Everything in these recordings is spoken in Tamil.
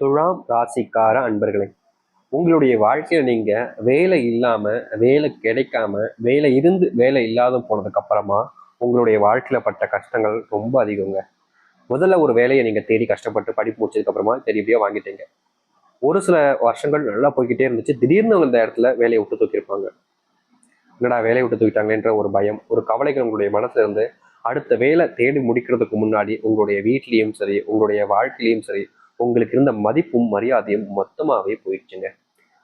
துலாம் ராசிக்கார அன்பர்களே, உங்களுடைய வாழ்க்கையில நீங்க வேலை இல்லாம, வேலை கிடைக்காம, வேலை இருந்து வேலை இல்லாத போனதுக்கு அப்புறமா உங்களுடைய வாழ்க்கையில பட்ட கஷ்டங்கள் ரொம்ப அதிகங்க. முதல்ல ஒரு வேலையை நீங்க தேடி கஷ்டப்பட்டு படிப்பு முடிச்சதுக்கு அப்புறமா தெரிவியா வாங்கிட்டீங்க. ஒரு சில வருஷங்கள் நல்லா போய்கிட்டே இருந்துச்சு. திடீர்னு இந்த இடத்துல வேலையை விட்டு தூக்கியிருப்பாங்க. என்னடா வேலையை விட்டு தூக்கிட்டாங்களேன்ற ஒரு பயம், ஒரு கவலைகள் உங்களுடைய மனசுல இருந்து அடுத்த வேலை தேடி முடிக்கிறதுக்கு முன்னாடி உங்களுடைய வீட்லயும் சரி, உங்களுடைய வாழ்க்கையிலையும் சரி, உங்களுக்கு இருந்த மதிப்பும் மரியாதையும் மொத்தமாவே போயிடுச்சுங்க.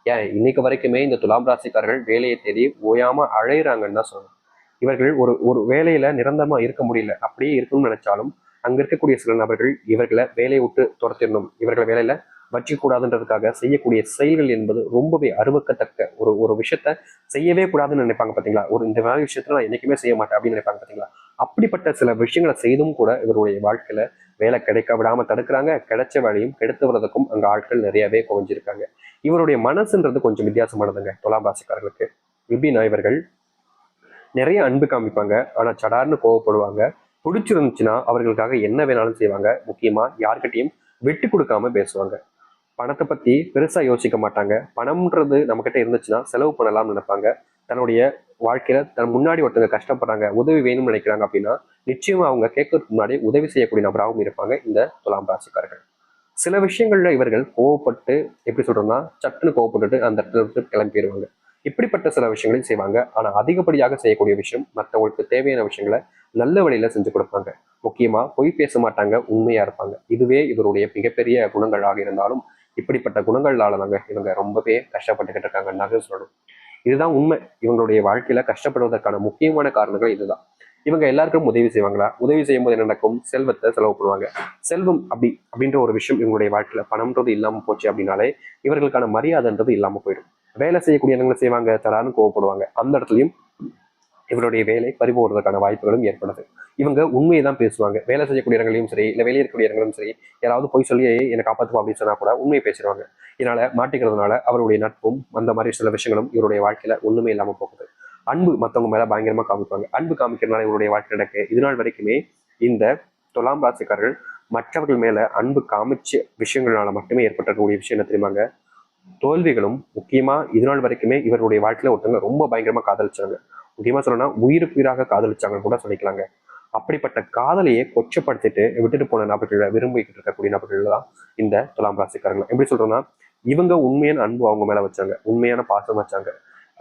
ஏன் இன்னைக்கு வரைக்குமே இந்த துலாம் ராசிக்காரர்கள் வேலையை தேடி ஓயாம அழையிறாங்கன்னு தான் சொல்லணும். இவர்கள் ஒரு ஒரு வேலையில நிரந்தரமா இருக்க முடியல, அப்படியே இருக்கணும்னு நினைச்சாலும் அங்க இருக்கக்கூடிய சில நபர்கள் இவர்களை வேலையை விட்டு துரத்திடணும், இவர்களை வேலையில வச்சுக்கூடாதுன்றதுக்காக செய்யக்கூடிய செயல்கள் என்பது ரொம்பவே அருவக்கத்தக்க ஒரு ஒரு விஷயத்த செய்யவே கூடாதுன்னு நினைப்பாங்க பாத்தீங்களா. ஒரு இந்த மாதிரி விஷயத்துல நான் என்னைக்குமே செய்ய மாட்டேன் அப்படின்னு நினைப்பாங்க பாத்தீங்களா. அப்படிப்பட்ட சில விஷயங்களை செய்தும் கூட இவருடைய வாழ்க்கையில வேலை கிடைக்க விடாம தடுக்கிறாங்க. கிடைச்ச வேலையும் கெடுத்து வர்றதுக்கும் அங்க ஆட்கள் நிறையவே குறைஞ்சிருக்காங்க. இவருடைய மனசுன்றது கொஞ்சம் வித்தியாசமானதுங்க துலாம் ராசிக்காரர்களுக்கு. எப்படின்னா இவர்கள் நிறைய அன்பு காமிப்பாங்க, ஆனா சடார்னு கோவப்படுவாங்க. பிடிச்சிருந்துச்சுன்னா அவர்களுக்காக என்ன வேணாலும் செய்வாங்க. முக்கியமா யார்கிட்டையும் விட்டு கொடுக்காம பேசுவாங்க. பணத்தை பத்தி பெருசா யோசிக்க மாட்டாங்க. பணம்ன்றது நம்ம கிட்ட இருந்துச்சுன்னா செலவு பண்ணலாம்னு நினைப்பாங்க. தன்னுடைய வாழ்க்கையில தன் முன்னாடி ஒருத்தங்க கஷ்டப்படுறாங்க, உதவி வேணும்னு நினைக்கிறாங்க அப்படின்னா நிச்சயமா அவங்க கேட்கறதுக்கு முன்னாடி உதவி செய்யக்கூடிய நபராகவும் இருப்பாங்க இந்த துலாம் ராசிக்காரர்கள். சில விஷயங்கள்ல இவர்கள் கோவப்பட்டு எப்படி சொல்றோம்னா சட்டுன்னு கோவப்பட்டுட்டு அந்த இடத்துல விட்டு கிளம்பிடுவாங்க. இப்படிப்பட்ட சில விஷயங்களையும் செய்வாங்க. ஆனா அதிகப்படியாக செய்யக்கூடிய விஷயம் மற்றவங்களுக்கு தேவையான விஷயங்களை நல்ல வழியில செஞ்சு கொடுப்பாங்க. முக்கியமா பொய் பேச மாட்டாங்க, உண்மையா இருப்பாங்க. இதுவே இவருடைய மிகப்பெரிய குணங்களாக இருந்தாலும் இப்படிப்பட்ட குணங்களால தாங்க இவங்க ரொம்பவே கஷ்டப்பட்டுக்கிட்டு இருக்காங்கன்னாக சொல்லணும். இதுதான் உண்மை. இவங்களுடைய வாழ்க்கையில கஷ்டப்படுவதற்கான முக்கியமான காரணங்கள் இதுதான். இவங்க எல்லாருக்கும் உதவி செய்வாங்களா? உதவி செய்யும் போது என்ன நடக்கும்? செல்வத்தை செலவு பண்ணுவாங்க. செல்வம் அப்படின்ற ஒரு விஷயம் இவங்களுடைய வாழ்க்கையில பணம்ன்றது இல்லாம போச்சு அப்படின்னாலே இவர்களுக்கான மரியாதைன்றது இல்லாம போயிடும். வேலை செய்யக்கூடிய இடங்களை செய்வாங்க, தரான்னு கோவப்படுவாங்க. அந்த இடத்துலயும் இவருடைய வேலை பறிபோடுறதுக்கான வாய்ப்புகளும் ஏற்படுது. இவங்க உண்மையை தான் பேசுவாங்க. வேலை செய்யக்கூடிய இடங்களையும் சரி, இல்லை வெளியே இருக்கக்கூடிய இடங்களும் சரி, யாராவது போய் சொல்லி என்னை காப்பாற்றுவா அப்படின்னு சொன்னா கூட உண்மையை பேசிடுவாங்க. இதனால மாட்டிக்கிறதுனால அவருடைய நட்பும் அந்த மாதிரி சில விஷயங்களும் இவருடைய வாழ்க்கையில ஒண்ணுமே இல்லாம போகுது. அன்பு மற்றவங்க மேல பயங்கரமா காமிப்பாங்க. அன்பு காமிக்கிறதுனால இவருடைய வாழ்க்கை நடக்கு இது நாள் வரைக்குமே இந்த துலாம் ராசிக்காரர்கள் மற்றவர்கள் மேல அன்பு காமிச்ச விஷயங்களால மட்டுமே ஏற்பட்டக்கூடிய விஷயம் என்ன தெரியுமாங்க? தோல்விகளும். முக்கியமா இது நாள் வரைக்குமே இவருடைய வாழ்க்கையில ஒருத்தவங்க ரொம்ப பயங்கரமா காதலிச்சாங்க. முக்கியமா சொல்லணும்னா உயிருக்கு உயிராக காதலிச்சாங்கன்னு கூட சொல்லிக்கலாங்க. அப்படிப்பட்ட காதலையே கொச்சப்படுத்திட்டு விட்டுட்டு போன நபர்களை விரும்பிக்கிட்டு இருக்கக்கூடிய நபர்கள் தான் இந்த துலாம் ராசிக்காரர்கள். எப்படி சொல்றோம்னா இவங்க உண்மையான அன்பு அவங்க மேல வச்சாங்க, உண்மையான பாசம் வச்சாங்க.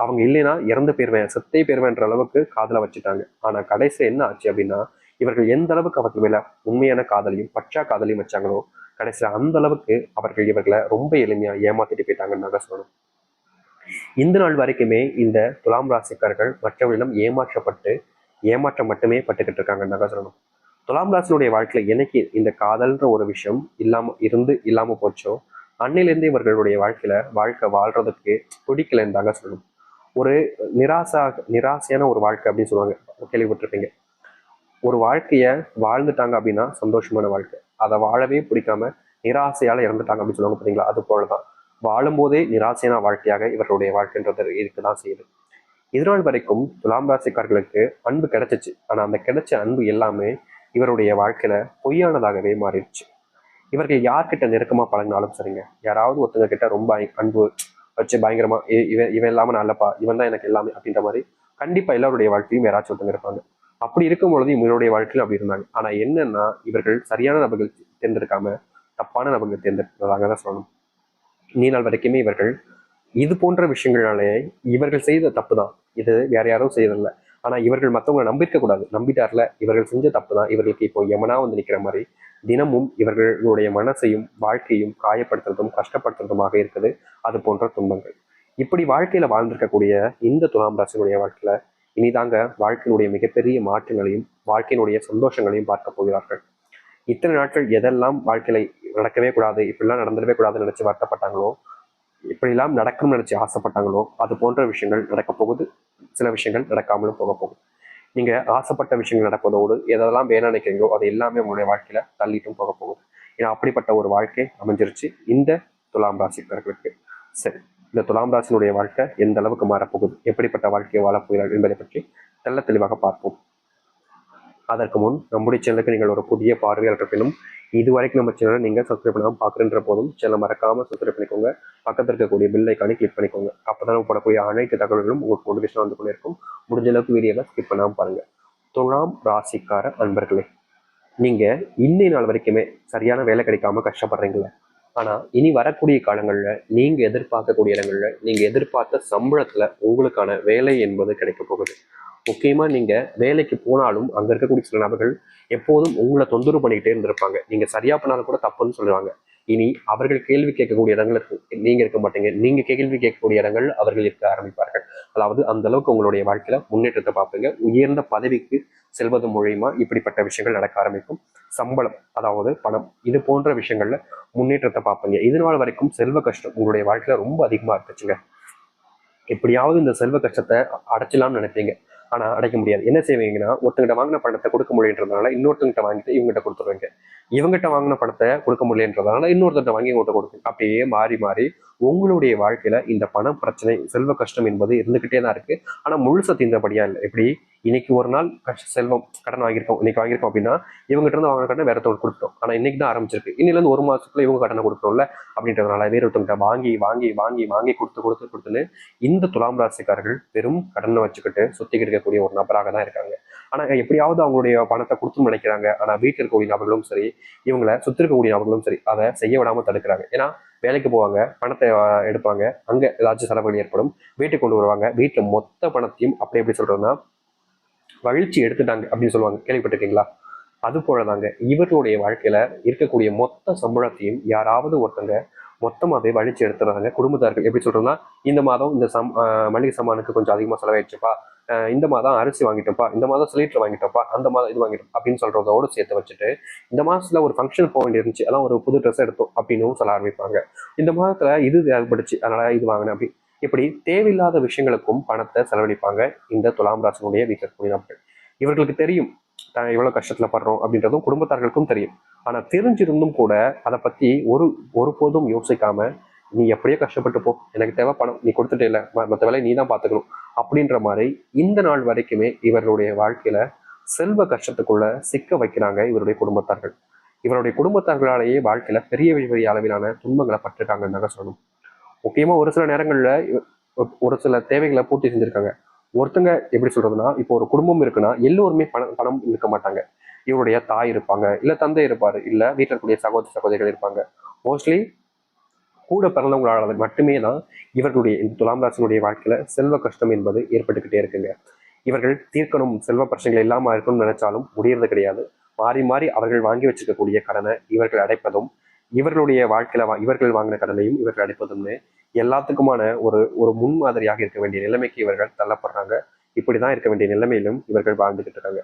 அவங்க இல்லைன்னா இறந்து போயிருவேன், செத்தே போயிருவேன்ற அளவுக்கு காதலை வச்சுட்டாங்க. ஆனா கடைசி என்ன ஆச்சு அப்படின்னா இவர்கள் எந்த அளவுக்கு அவர்கள் மேல உண்மையான காதலையும் பச்சா காதலையும் வச்சாங்களோ கடைசியில அந்த அளவுக்கு அவர்கள் இவர்களை ரொம்ப எளிமையா ஏமாத்திட்டு போயிட்டாங்கன்னு சொல்லணும். இந்த நாள் வரைக்குமே இந்த துலாம் ராசிக்காரர்கள் மற்றவர்களிடம் ஏமாற்றம் மட்டுமே பட்டுக்கிட்டு இருக்காங்கன்னு சொல்லணும். துலாம் ராசினுடைய வாழ்க்கையில என்னைக்கு இந்த காதல்ன்ற ஒரு விஷயம் இல்லாம போச்சோ அன்னையிலேருந்து இவர்களுடைய வாழ்க்கை வாழ்றதுக்கு பிடிக்கலன்னு தாங்க சொல்லணும். ஒரு நிராசையான ஒரு வாழ்க்கை அப்படின்னு சொல்லுவாங்க, கேள்விப்பட்டிருப்பீங்க. ஒரு வாழ்க்கைய வாழ்ந்துட்டாங்க அப்படின்னா சந்தோஷமான வாழ்க்கை, அதை வாழவே பிடிக்காம நிராசையால இறந்துட்டாங்க அப்படின்னு சொல்லுவாங்க பார்த்தீங்களா. அது போலதான் வாழும்போதே நிராசையான வாழ்க்கையாக இவர்களுடைய வாழ்க்கைன்றது இருக்குதான் செய்யுது. இதனால் வரைக்கும் துலாம் ராசிக்காரர்களுக்கு அன்பு கிடைச்சிச்சு. ஆனா அந்த கிடைச்ச அன்பு எல்லாமே இவருடைய வாழ்க்கையில பொய்யானதாகவே மாறிடுச்சு. இவர்கள் யார்கிட்ட நெருக்கமா பழகினாலும் சரிங்க, யாராவது ஒருத்தங்க கிட்ட ரொம்ப அன்பு வச்சு பயங்கரமா இவன் இவன் இல்லாம நான் இல்லப்பா, இவன் தான் எனக்கு எல்லாமே அப்படின்ற மாதிரி கண்டிப்பா எல்லாருடைய வாழ்க்கையும் யாராச்சும் ஒருத்தங்க இருப்பாங்க. அப்படி இருக்கும் பொழுது இவருடைய வாழ்க்கையில அப்படி இருந்தாங்க. ஆனா என்னன்னா இவர்கள் சரியான நபர்கள் தேர்ந்தெடுக்காம தப்பான நபர்கள் தேர்ந்தெடுக்கிறதாக தான் சொல்லணும். நீ நாள் வரைக்குமே இவர்கள் இது போன்ற விஷயங்களாலே இவர்கள் செய்த தப்பு தான். இது வேற யாரும் செய்யறதில்ல. ஆனா இவர்கள் மற்றவங்களை நம்பிருக்க கூடாது. நம்பிட்டார்ல, இவர்கள் செஞ்ச தப்பு தான் இவர்களுக்கு இப்போ யமனா வந்து நிக்கிற மாதிரி தினமும் இவர்களுடைய மனசையும் வாழ்க்கையும் காயப்படுத்துறதும் கஷ்டப்படுத்துறதுமாக இருக்குது அது போன்ற துன்பங்கள். இப்படி வாழ்க்கையில வாழ்ந்திருக்கக்கூடிய இந்த துலாம் ராசினுடைய வாழ்க்கையில இனிதாங்க வாழ்க்கையினுடைய மிகப்பெரிய மாற்றங்களையும் வாழ்க்கையினுடைய சந்தோஷங்களையும் பார்க்க போகிறார்கள். இத்தனை நாட்கள் எதெல்லாம் வாழ்க்கையில நடக்கவே கூடாது, இப்படிலாம் நடந்துடவே கூடாதுன்னு நினைச்சு வருத்தப்பட்டாங்களோ, இப்படிலாம் நடக்கணும்னு நினைச்சு ஆசைப்பட்டாங்களோ அது போன்ற விஷயங்கள் நடக்க போகுது. சில விஷயங்கள் நடக்காமலும் போக போகுது. நீங்க ஆசைப்பட்ட விஷயங்கள் நடப்பதோடு எதெல்லாம் வேணாம் நினைக்கிறீங்களோ அது எல்லாமே உங்களுடைய வாழ்க்கையில தள்ளிட்டும் போக போகுது. ஏன்னா அப்படிப்பட்ட ஒரு வாழ்க்கை அமைஞ்சிருச்சு இந்த துலாம் ராசிக்காரர்களுக்கு. சரி, இந்த துலாம் ராசினுடைய வாழ்க்கை எந்த அளவுக்கு மாறப்போகுது, எப்படிப்பட்ட வாழ்க்கையை வாழப்போகிறார்கள் என்பதை பற்றி தெள்ள தெளிவாக பார்ப்போம். அதற்கு முன் நம்முடைய சேனலுக்கு நீங்கள் ஒரு புதிய பார்வையாளர் இருப்பினும் இதுவரைக்கும் நம்ம சேனலை நீங்கள் சப்ஸ்கிரைப் பண்ணாமல் பார்க்குறன்ற போதும் சேனலை மறக்காமல் சப்ஸ்கிரைப் பண்ணிக்கோங்க. பக்கத்தில் இருக்கக்கூடிய பெல் ஐக்கானை கிளிக் பண்ணிக்கோங்க. அப்போ தான் போடக்கூடிய அனைத்து தகவல்களும் உங்களுக்கு நோட்டிஃபிகேஷன் வந்து கொண்டே இருக்கும். முடிஞ்ச அளவுக்கு வீடியோவை ஸ்கிப் பண்ணாமல் பாருங்கள். துலாம் ராசிக்கார அன்பர்களே, நீங்கள் இன்னை நாள் வரைக்குமே சரியான வேலை கிடைக்காம கஷ்டப்படுறீங்களே, ஆனால் இனி வரக்கூடிய காலங்களில் நீங்கள் எதிர்பார்க்கக்கூடிய இடங்களில் நீங்கள் எதிர்பார்த்த சம்பளத்தில் உங்களுக்கான வேலை என்பது கிடைக்க போகுது. முக்கியமாக நீங்கள் வேலைக்கு போனாலும் அங்கே இருக்கக்கூடிய சில நபர்கள் எப்போதும் உங்களை தொந்தரவு பண்ணிக்கிட்டே இருந்திருப்பாங்க. நீங்கள் சரியா பண்ணாலும் கூட தப்புன்னு சொல்லுவாங்க. இனி அவர்கள் கேள்வி கேட்கக்கூடிய இடங்கள் நீங்க இருக்க மாட்டீங்க. நீங்க கேள்வி கேட்கக்கூடிய இடங்கள் அவர்கள் இருக்க ஆரம்பிப்பார்கள். அதாவது அந்த அளவுக்கு உங்களுடைய வாழ்க்கையில முன்னேற்றத்தை பார்ப்பீங்க. உயர்ந்த பதவிக்கு செல்வது மூலியமா இப்படிப்பட்ட விஷயங்கள் நடக்க ஆரம்பிக்கும். சம்பளம், அதாவது பணம், இது போன்ற விஷயங்கள்ல முன்னேற்றத்தை பார்ப்பீங்க. இது நாள் வரைக்கும் செல்வ கஷ்டம் உங்களுடைய வாழ்க்கையில ரொம்ப அதிகமா இருந்துச்சுங்க. எப்படியாவது இந்த செல்வ கஷ்டத்தை அடைச்சலாம்னு நினைப்பீங்க. ஆனா அடைக்க முடியாது. என்ன செய்வீங்கன்னா, ஒருத்தங்கிட்ட வாங்கின பணத்தை கொடுக்க முடியுன்றதுனால இன்னொருத்தங்கிட்ட வாங்கிட்டு இவங்ககிட்ட கொடுத்துருவீங்க. இவங்ககிட்ட வாங்கின பணத்தை கொடுக்க முடியன்றதுனால இன்னொருத்தட்ட வாங்கி இவங்ககிட்ட கொடுப்பீங்க. அப்படியே மாறி மாறி உங்களுடைய வாழ்க்கையில இந்த பண பிரச்சனை, செல்வ கஷ்டம் என்பது இருந்துகிட்டே தான் இருக்கு. ஆனா முழுசா தீர்ந்தபடியா இல்லை. எப்படி இன்னைக்கு ஒரு நாள் செல்வம் கடன் வாங்கியிருக்கோம், இன்னைக்கு வாங்கியிருக்கோம் அப்படின்னா இவங்ககிட்ட இருந்து வாங்கின கடனை வேற ஒருத்தவங்க கொடுத்தோம். ஆனா இன்னைக்கு தான் ஆரம்பிச்சிருக்கு. இன்னில இருந்து ஒரு மாசத்துல இவங்க கடனை கொடுக்கணும்ல அப்படின்றதுனால வேற ஒருத்தவங்கிட்ட வாங்கி வாங்கி வாங்கி வாங்கி கொடுத்துன்னு இந்த துலாம் ராசிக்காரர்கள் பெரும் கடனை வச்சுக்கிட்டு சுத்திக்கிட்டு இருக்கக்கூடிய ஒரு நபராக தான் இருக்காங்க. ஆனா எப்படியாவது அவங்களுடைய பணத்தை கொடுத்து நினைக்கிறாங்க. ஆனா வீட்டில் இருக்கக்கூடிய நபர்களும் சரி, இவங்களை சுத்தி இருக்கக்கூடிய நபர்களும் சரி, அதை செய்ய விடாம தடுக்கிறாங்க. ஏன்னா வேலைக்கு போவாங்க, பணத்தை எடுப்பாங்க, அங்க ஏதாச்சும் செலவுகள் ஏற்படும், வீட்டுக்கு கொண்டு வருவாங்க, வீட்டுல மொத்த பணத்தையும் அப்படி எப்படி சொல்றதுன்னா வழிச்சு எடுத்துட்டாங்க அப்படின்னு சொல்லுவாங்க. கேள்விப்பட்டிருக்கீங்களா? அது போலதாங்க இவர்களுடைய வாழ்க்கையில இருக்கக்கூடிய மொத்த சம்பளத்தையும் யாராவது ஒருத்தங்க மொத்தமாவே வழிச்சு எடுத்துறாங்க. குடும்பத்தார்கள் எப்படி சொல்றோம்னா, இந்த மாதம் இந்த மளிகை சாமானுக்கு கொஞ்சம் அதிகமா செலவாயிடுச்சுப்பா, இந்த மாதம் அரிசி வாங்கிட்டோம்ப்பா, இந்த மாதம் சிலிண்டர் வாங்கிட்டோம்ப்பா, அந்த மாதம் இது வாங்கிட்டோம் அப்படின்னு சொல்றதோடு சேர்த்து வச்சுட்டு, இந்த மாசத்துல ஒரு ஃபங்க்ஷன் போக வேண்டியிருந்துச்சு, அதான் ஒரு புது ட்ரெஸ் எடுத்தோம் அப்படின்னு சொல்ல ஆரம்பிப்பாங்க. இந்த மாதத்துல இது தேவைப்படுச்சு, அதனால இது வாங்கினேன் அப்படி இப்படி தேவையில்லாத விஷயங்களுக்கும் பணத்தை செலவழிப்பாங்க இந்த துலாம் ராசினுடைய வீட்டில் இருக்கக்கூடிய நபர்கள். இவர்களுக்கு தெரியும் எவ்வளவு கஷ்டத்துல படுறோம் அப்படின்றதும் குடும்பத்தார்களுக்கும் தெரியும். ஆனா தெரிஞ்சிருந்தும் கூட அதை பத்தி ஒருபோதும் யோசிக்காம, நீ எப்படியோ கஷ்டப்பட்டு போ, எனக்கு தேவை பணம், நீ கொடுத்துட்டே இல்லை, மற்ற வேலையை நீ தான் பார்த்துக்கணும் அப்படின்ற மாதிரி இந்த நாள் வரைக்குமே இவர்களுடைய வாழ்க்கையில செல்வ கஷ்டத்துக்குள்ள சிக்க வைக்கிறாங்க இவருடைய குடும்பத்தார்கள். இவருடைய குடும்பத்தார்களாலேயே வாழ்க்கையில பெரிய பெரிய அளவிலான துன்பங்களை பட்டிருக்காங்கன்னு சொல்லணும். முக்கியமா ஒரு சில நேரங்கள்ல ஒரு சில தேவைகளை பூர்த்தி செஞ்சிருக்காங்க. ஒருத்தங்க எப்படி சொல்றதுன்னா, இப்போ ஒரு குடும்பம் இருக்குன்னா எல்லோருமே பணம் இருக்க மாட்டாங்க. இவருடைய தாய் இருப்பாங்க, இல்ல தந்தை இருப்பாரு, இல்ல வீட்டில் இருக்கக்கூடிய சகோதர சகோதரிகள் இருப்பாங்க. மோஸ்ட்லி கூட பிறந்தவங்களால மட்டுமே தான் இவர்களுடைய இந்த துலாம் ராசினுடைய வாழ்க்கையில செல்வ கஷ்டம் என்பது ஏற்பட்டுக்கிட்டே இருக்குங்க. இவர்கள் தீர்க்கணும், செல்வ பிரச்சனைகள் இல்லாம இருக்கணும்னு நினைச்சாலும் முடியறது கிடையாது. மாறி மாறி அவர்கள் வாங்கி வச்சிருக்கக்கூடிய கடனை இவர்கள் அடைப்பதும், இவர்களுடைய வாழ்க்கையில இவர்கள் வாங்கின கடனையும் இவர்கள் அடைப்பதும்னு எல்லாத்துக்குமான ஒரு ஒரு முன்மாதிரியாக இருக்க வேண்டிய நிலைமைக்கு இவர்கள் தள்ளப்படுறாங்க. இப்படிதான் இருக்க வேண்டிய நிலைமையிலும் இவர்கள் வாழ்ந்துகிட்டு இருக்காங்க.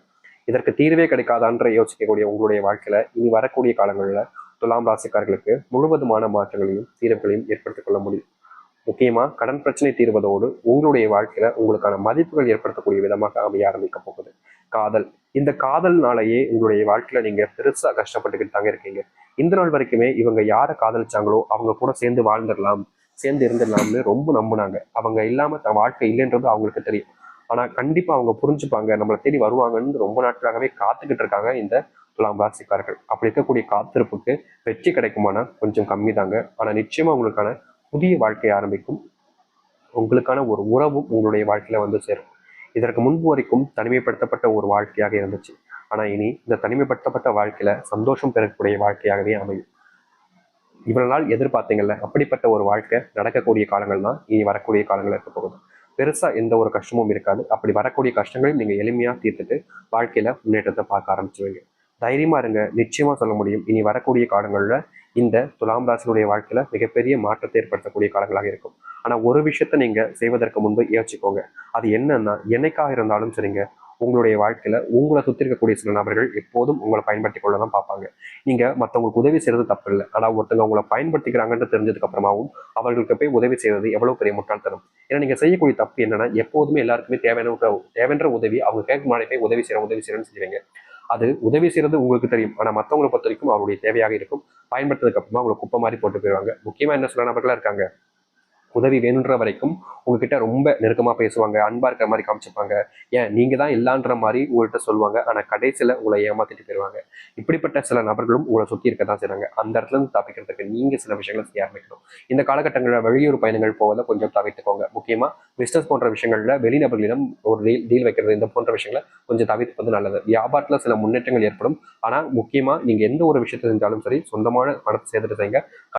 இதற்கு தீர்வே கிடைக்காதான்ற யோசிக்கக்கூடிய உங்களுடைய வாழ்க்கையில இனி வரக்கூடிய காலங்களில் துலாம் ராசிக்காரர்களுக்கு முழுவதுமான மாற்றங்களையும் தீர்வுகளையும் ஏற்படுத்திக் கொள்ள முடியும். முக்கியமா கடன் பிரச்சனை தீர்வதோடு உங்களுடைய வாழ்க்கையில உங்களுக்கான மதிப்புகள் ஏற்படுத்தக்கூடிய விதமாக அமைய ஆரம்பிக்க போகுது. காதல், இந்த காதல்னாலேயே உங்களுடைய வாழ்க்கையில நீங்க பெருசா கஷ்டப்பட்டுக்கிட்டு தாங்க இருக்கீங்க. இந்த நாள் வரைக்குமே இவங்க யாரை காதலிச்சாங்களோ அவங்க கூட சேர்ந்து வாழ்ந்துடலாம், சேர்ந்து இருந்துடலாம்னு ரொம்ப நம்பினாங்க. அவங்க இல்லாம தன் வாழ்க்கை இல்லைன்றது அவங்களுக்கு தெரியும். ஆனா கண்டிப்பா அவங்க புரிஞ்சுப்பாங்க, நம்மளை தேடி வருவாங்கன்னு ரொம்ப நாட்களாகவே காத்துக்கிட்டு இருக்காங்க இந்த துலாம் ராசிக்காரர்கள். அப்படி இருக்கக்கூடிய காத்திருப்புக்கு வெற்றி கிடைக்குமானா கொஞ்சம் கம்மி தாங்க. ஆனா நிச்சயமா உங்களுக்கான புதிய வாழ்க்கை ஆரம்பிக்கும். உங்களுக்கான ஒரு உறவும் உங்களுடைய வாழ்க்கையில வந்து சேரும். இதற்கு முன்பு வரைக்கும் தனிமைப்படுத்தப்பட்ட ஒரு வாழ்க்கையாக இருந்துச்சு. ஆனா இனி இந்த தனிமைப்படுத்தப்பட்ட வாழ்க்கையில சந்தோஷம் பெறக்கூடிய வாழ்க்கையாகவே அமையும். இவ்வளவு நாள் எதிர்பார்த்தீங்கல்ல, அப்படிப்பட்ட ஒரு வாழ்க்கை நடக்கக்கூடிய காலங்கள் தான் இனி வரக்கூடிய காலங்கள் இருக்க போகுது. பெருசா எந்த ஒரு கஷ்டமும் இருக்காது. அப்படி வரக்கூடிய கஷ்டங்களையும் நீங்க எளிமையா தீர்த்துட்டு வாழ்க்கையில முன்னேற்றத்தை பார்க்க ஆரம்பிச்சுவீங்க. தைரியமா இருங்க, நிச்சயமா சொல்ல முடியும். இனி வரக்கூடிய காலங்கள்ல இந்த துலாம் ராசினுடைய வாழ்க்கையில மிகப்பெரிய மாற்றத்தை ஏற்படுத்தக்கூடிய காலங்களாக இருக்கும். ஆனா ஒரு விஷயத்த நீங்க செய்வதற்கு முன்பு யோசிச்சுக்கோங்க. அது என்னன்னா, என்னைக்காக இருந்தாலும் சரிங்க, உங்களுடைய வாழ்க்கையில உங்களை சுத்தி இருக்கக்கூடிய சில நபர்கள் எப்போதும் உங்களை பயன்படுத்தி கொள்ளதான் பார்ப்பாங்க. நீங்க மற்றவங்களுக்கு உதவி செய்யறது தப்பு இல்லை. ஆனா ஒருத்தவங்க உங்களை பயன்படுத்திக்கிறாங்கன்னு தெரிஞ்சதுக்கு அப்புறமாவும் அவர்களுக்கு போய் உதவி செய்வது எவ்வளவு பெரிய முட்டாள்தனம். ஏன்னா நீங்க செய்யக்கூடிய தப்பு என்னன்னா, எப்போதுமே எல்லாருக்குமே தேவையான உதவி அவங்க கேட்க முன்னாடி போய் உதவி செய்யறேன்னு செய்வீங்க. அது உதவி செய்யறது உங்களுக்கு தெரியும். ஆனா மற்றவங்களை பொறுத்த வரைக்கும் அவருடைய தேவையாக இருக்கும். பயன்படுத்ததுக்கு அப்புறமா அவங்களை குப்பை மாதிரி போட்டு போயிடுவாங்க. முக்கியமா என்ன சில நபர்களா இருக்காங்க, உதவி வேணுன்ற வரைக்கும் உங்ககிட்ட ரொம்ப நெருக்கமா பேசுவாங்க, அன்பா இருக்கிற மாதிரி காமிச்சுப்பாங்க. ஏன் நீங்க தான் இல்லைன்ற மாதிரி உங்கள்கிட்ட சொல்லுவாங்க. ஆனா கடைசியில உங்களை ஏமாத்திட்டு போயிடுவாங்க. இப்படிப்பட்ட சில நபர்களும் உங்களை சுத்தி இருக்க தான் செய்றாங்க. அந்த இடத்துல இருந்து தப்பிக்கிறதுக்கு நீங்க சில விஷயங்களை செய்ய ஆரம்பிக்கணும். இந்த காலகட்டங்களில் வெளியூர் பயணங்கள் போவதை கொஞ்சம் தவிர்த்துக்கோங்க. முக்கியமா பிசினஸ் போன்ற விஷயங்கள்ல வெளிநபர்களிடம் ஒரு டீல் வைக்கிறது, இந்த போன்ற விஷயங்களை கொஞ்சம் தவிர்ப்பது நல்லது. வியாபாரத்துல சில முன்னேற்றங்கள் ஏற்படும். ஆனா முக்கியமா நீங்க எந்த ஒரு விஷயத்தை செஞ்சாலும் சரி, சொந்தமான பணத்தை சேர்த்துட்டு செய்யுங்க.